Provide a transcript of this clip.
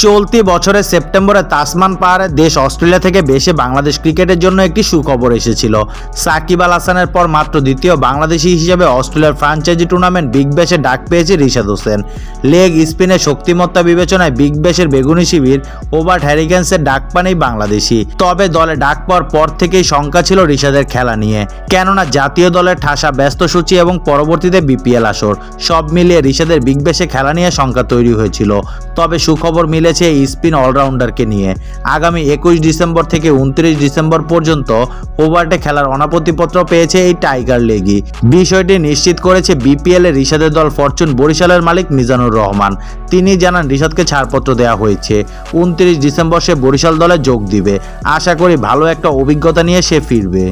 চলতি বছরের সেপ্টেম্বরে তাসমান পাহাড়ের দেশ অস্ট্রেলিয়া থেকে বেশে বাংলাদেশ ক্রিকেটের জন্য একটি সুখবর এসেছিল। সাকিব আল হাসানের পর মাত্র দ্বিতীয় বাংলাদেশি হিসেবে অস্ট্রেলিয়ার ফ্র্যাঞ্চাইজি টুর্নামেন্ট বিগ ব্যাশে ডাক পেয়েছে রিশাদ হোসেন। লেগ স্পিনের শক্তিমত্তা বিবেচনায় বিগ ব্যাশের বেগুনি শিবির ওভার হ্যারিকেন্সের ডাক পানেই বাংলাদেশি। তবে দলে ডাক পাওয়ার পর থেকেই শঙ্কা ছিল রিশাদের খেলা নিয়ে, কেননা জাতীয় দলের ঠাসা ব্যস্ত সূচি এবং পরবর্তীতে বিপিএল আসর সব মিলিয়ে রিশাদের বিগ ব্যাশে খেলা নিয়ে শঙ্কা তৈরি হয়েছিল। তবে সুখবর মিলেছে এই স্পিন অলরাউন্ডারকে নিয়ে। আগামী 21 ডিসেম্বর থেকে 29 ডিসেম্বর পর্যন্ত হোবার্টে খেলার অনাপত্তিপত্র পেয়েছে এই টাইগার লেগি। বিষয়টি নিশ্চিত করেছে বিপিএল এ রিশাদের দল ফরচুন বরিশালের মালিক মিজানুর রহমান। তিনি জানান রিশাদকে ছাড়পত্র দেওয়া হয়েছে। 29 ডিসেম্বর সে বরিশাল দলে যোগ দিবে। আশা করি ভালো একটা অভিজ্ঞতা নিয়ে সে ফিরবে।